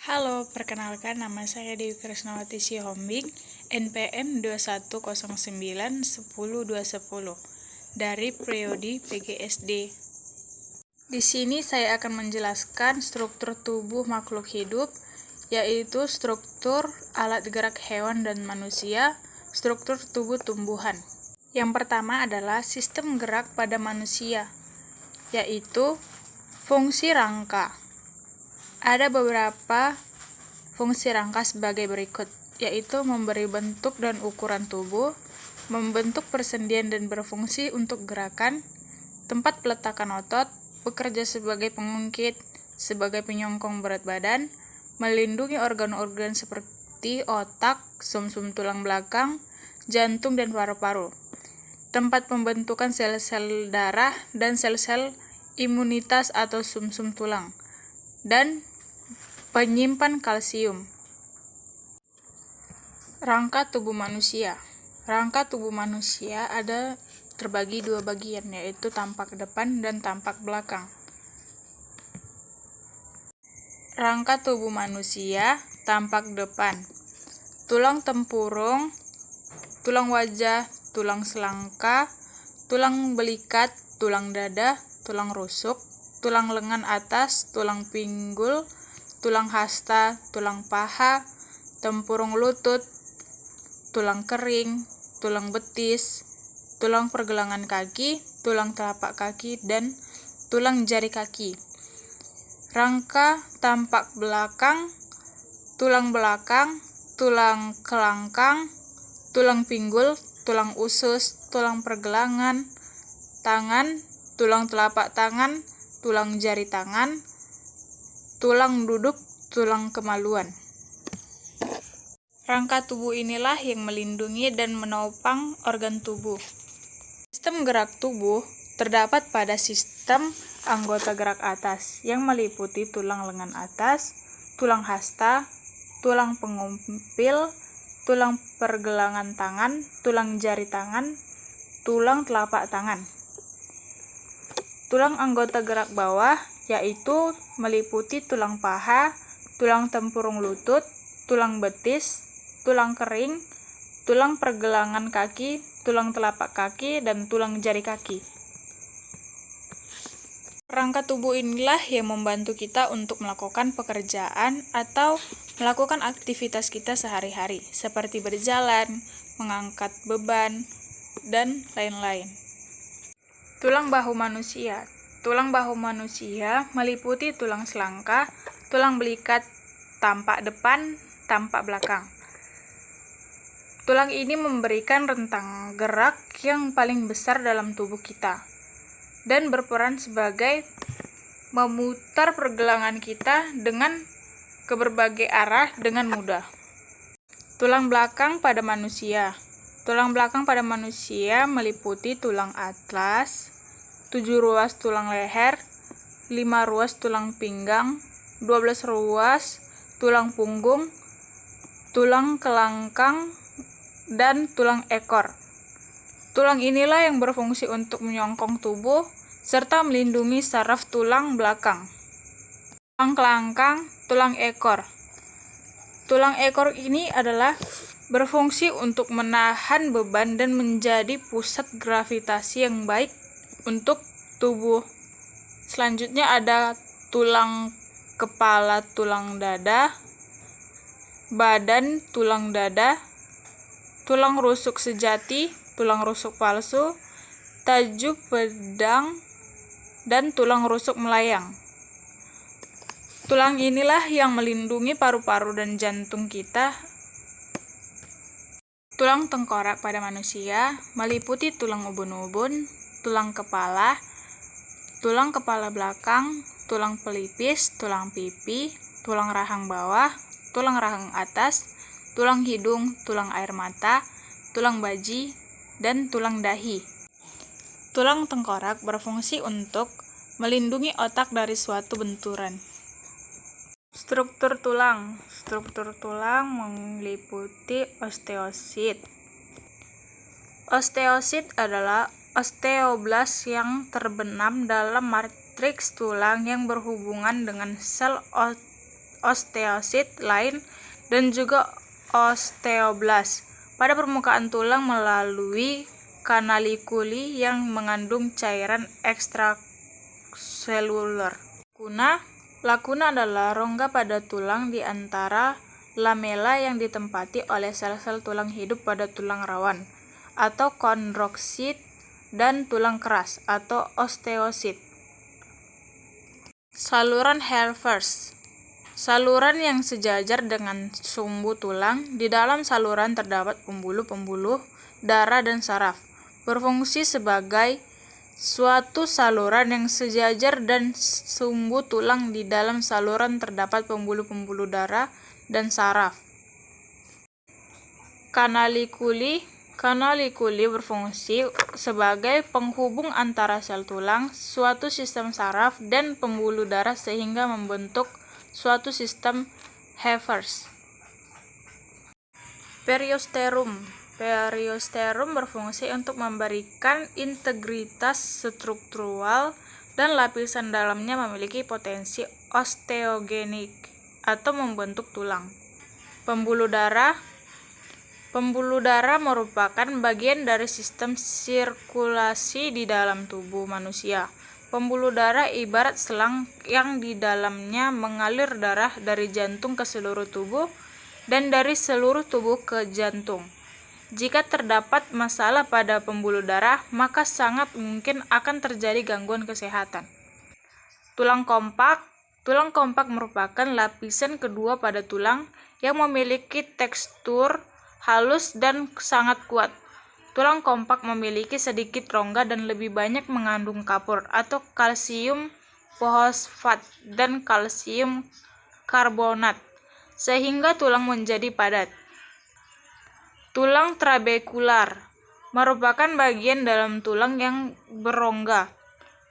Halo, perkenalkan nama saya Dewi Krisnawati Sihombing, NPM 2109 10210 dari Priyodi PGSD. Di sini saya akan menjelaskan struktur tubuh makhluk hidup, yaitu struktur alat gerak hewan dan manusia, struktur tubuh tumbuhan. Yang pertama adalah sistem gerak pada manusia, yaitu fungsi rangka. Ada beberapa fungsi rangka sebagai berikut, yaitu memberi bentuk dan ukuran tubuh, membentuk persendian dan berfungsi untuk gerakan, tempat peletakan otot, bekerja sebagai pengungkit, sebagai penyongkong berat badan, melindungi organ-organ seperti otak, sumsum tulang belakang, jantung, dan paru-paru, tempat pembentukan sel-sel darah dan sel-sel imunitas atau sumsum tulang, dan penyimpan kalsium. Rangka tubuh manusia. Rangka tubuh manusia ada terbagi dua bagian, yaitu tampak depan dan tampak belakang. Rangka tubuh manusia tampak depan. Tulang tempurung, tulang wajah, tulang selangka, tulang belikat, tulang dada, tulang rusuk, tulang lengan atas, tulang pinggul, tulang hasta, tulang paha, tempurung lutut, tulang kering, tulang betis, tulang pergelangan kaki, tulang telapak kaki, dan tulang jari kaki. Rangka tampak belakang, tulang kelangkang, tulang pinggul, tulang usus, tulang pergelangan, tangan, tulang telapak tangan, tulang jari tangan, tulang duduk, tulang kemaluan. Rangka tubuh inilah yang melindungi dan menopang organ tubuh. Sistem gerak tubuh terdapat pada sistem anggota gerak atas yang meliputi tulang lengan atas, tulang hasta, tulang pengumpil, tulang pergelangan tangan, tulang jari tangan, tulang telapak tangan. Tulang anggota gerak bawah yaitu meliputi tulang paha, tulang tempurung lutut, tulang betis, tulang kering, tulang pergelangan kaki, tulang telapak kaki, dan tulang jari kaki. Rangka tubuh inilah yang membantu kita untuk melakukan pekerjaan atau melakukan aktivitas kita sehari-hari, seperti berjalan, mengangkat beban, dan lain-lain. Tulang bahu manusia. Tulang bahu manusia meliputi tulang selangka, tulang belikat, tampak depan, tampak belakang. Tulang ini memberikan rentang gerak yang paling besar dalam tubuh kita dan berperan sebagai memutar pergelangan kita ke berbagai arah dengan mudah. Tulang belakang pada manusia. Tulang belakang pada manusia meliputi tulang atlas, 7 ruas tulang leher, 5 ruas tulang pinggang, 12 ruas tulang punggung, tulang kelangkang, dan tulang ekor. Tulang inilah yang berfungsi untuk menyongkong tubuh serta melindungi saraf tulang belakang. Tulang kelangkang, tulang ekor. Tulang ekor ini adalah berfungsi untuk menahan beban dan menjadi pusat gravitasi yang baik untuk tubuh. Selanjutnya ada tulang kepala, tulang dada, badan, tulang dada, tulang rusuk sejati, tulang rusuk palsu, tajub pedang, dan tulang rusuk melayang. Tulang inilah yang melindungi paru-paru dan jantung kita. Tulang tengkorak pada manusia meliputi tulang ubun-ubun, tulang kepala belakang, tulang pelipis, tulang pipi, tulang rahang bawah, tulang rahang atas, tulang hidung, tulang air mata, tulang baji, dan tulang dahi. Tulang tengkorak berfungsi untuk melindungi otak dari suatu benturan. Struktur tulang. Struktur tulang meliputi osteosit. Osteosit adalah osteoblas yang terbenam dalam matriks tulang yang berhubungan dengan sel osteosit lain dan juga osteoblast pada permukaan tulang melalui kanalikuli yang mengandung cairan ekstraseluler. Lakuna adalah rongga pada tulang di antara lamela yang ditempati oleh sel-sel tulang hidup pada tulang rawan atau kondroksit dan tulang keras atau osteosit. Saluran Halfers. Saluran yang sejajar dengan sumbu tulang. Di dalam saluran terdapat pembuluh-pembuluh darah dan saraf. Berfungsi sebagai suatu saluran yang sejajar dan sumbu tulang. Di dalam saluran terdapat pembuluh-pembuluh darah dan saraf. Kanalikuli berfungsi sebagai penghubung antara sel tulang, suatu sistem saraf, dan pembuluh darah sehingga membentuk suatu sistem Halfers. Periosteum berfungsi untuk memberikan integritas struktural dan lapisan dalamnya memiliki potensi osteogenik atau membentuk tulang. Pembuluh darah merupakan bagian dari sistem sirkulasi di dalam tubuh manusia. Pembuluh darah ibarat selang yang di dalamnya mengalir darah dari jantung ke seluruh tubuh dan dari seluruh tubuh ke jantung. Jika terdapat masalah pada pembuluh darah, maka sangat mungkin akan terjadi gangguan kesehatan. Tulang kompak merupakan lapisan kedua pada tulang yang memiliki tekstur halus dan sangat kuat. Tulang kompak memiliki sedikit rongga dan lebih banyak mengandung kapur atau kalsium fosfat dan kalsium karbonat, sehingga tulang menjadi padat. Tulang trabekular merupakan bagian dalam tulang yang berongga.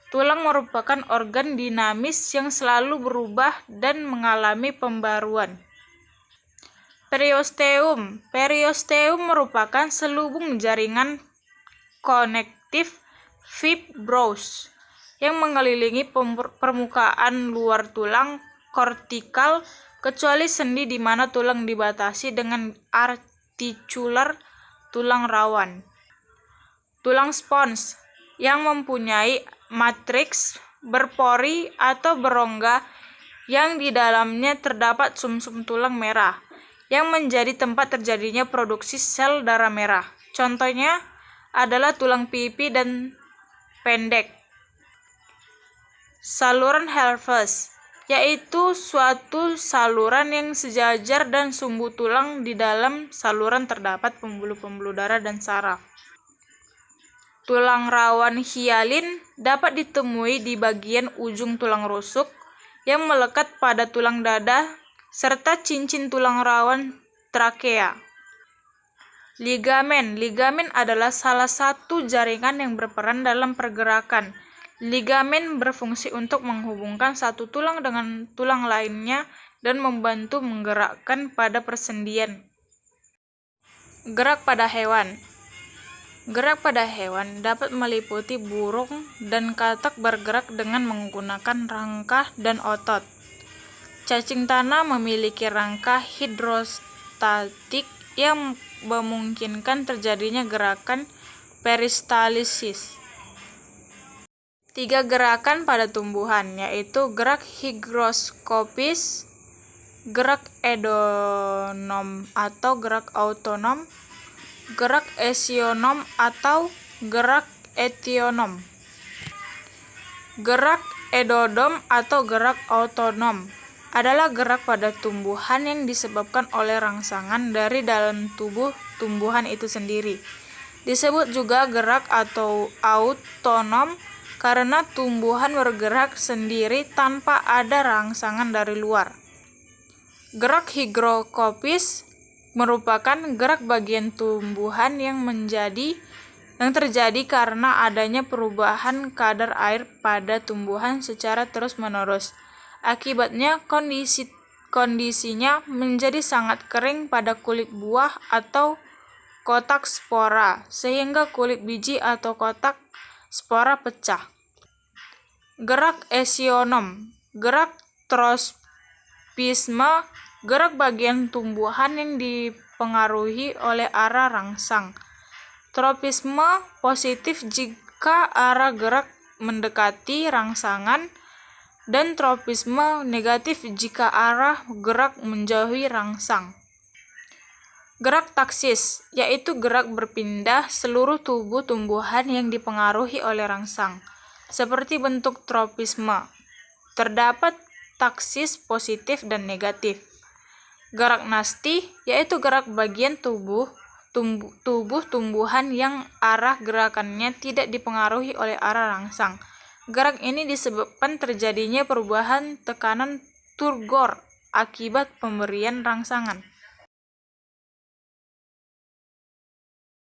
Tulang merupakan organ dinamis yang selalu berubah dan mengalami pembaruan. Periosteum merupakan selubung jaringan konektif fibrous yang mengelilingi permukaan luar tulang kortikal kecuali sendi di mana tulang dibatasi dengan articular tulang rawan. Tulang spons yang mempunyai matriks berpori atau berongga yang di dalamnya terdapat sumsum tulang merah yang menjadi tempat terjadinya produksi sel darah merah. Contohnya adalah tulang pipi dan pendek. Saluran Halfers, yaitu suatu saluran yang sejajar dan sumbu tulang. Di dalam saluran terdapat pembuluh-pembuluh darah dan saraf. Tulang rawan hialin dapat ditemui di bagian ujung tulang rusuk yang melekat pada tulang dada serta cincin tulang rawan trakea. Ligamen adalah salah satu jaringan yang berperan dalam pergerakan. Ligamen berfungsi untuk menghubungkan satu tulang dengan tulang lainnya dan membantu menggerakkan pada persendian. Gerak pada hewan dapat meliputi burung dan katak bergerak dengan menggunakan rangka dan otot. Cacing tanah memiliki rangka hidrostatik yang memungkinkan terjadinya gerakan peristalsis. 3 gerakan pada tumbuhan, yaitu gerak higroskopis, gerak endonom atau gerak autonom, gerak esionom atau gerak etionom. Gerak endodom atau gerak autonom adalah gerak pada tumbuhan yang disebabkan oleh rangsangan dari dalam tubuh tumbuhan itu sendiri. Disebut juga gerak atau autonom karena tumbuhan bergerak sendiri tanpa ada rangsangan dari luar. Gerak higrokopis merupakan gerak bagian tumbuhan yang terjadi karena adanya perubahan kadar air pada tumbuhan secara terus-menerus. Akibatnya kondisinya menjadi sangat kering pada kulit buah atau kotak spora, sehingga kulit biji atau kotak spora pecah. Gerak esionom, gerak Tropisme, gerak bagian tumbuhan yang dipengaruhi oleh arah rangsang. Tropisme positif jika arah gerak mendekati rangsangan, dan tropisme negatif jika arah gerak menjauhi rangsang. Gerak taksis, yaitu gerak berpindah seluruh tubuh tumbuhan yang dipengaruhi oleh rangsang. Seperti bentuk tropisme, terdapat taksis positif dan negatif. Gerak nasti, yaitu gerak bagian tubuh tumbuhan yang arah gerakannya tidak dipengaruhi oleh arah rangsang. Gerak ini disebabkan terjadinya perubahan tekanan turgor akibat pemberian rangsangan.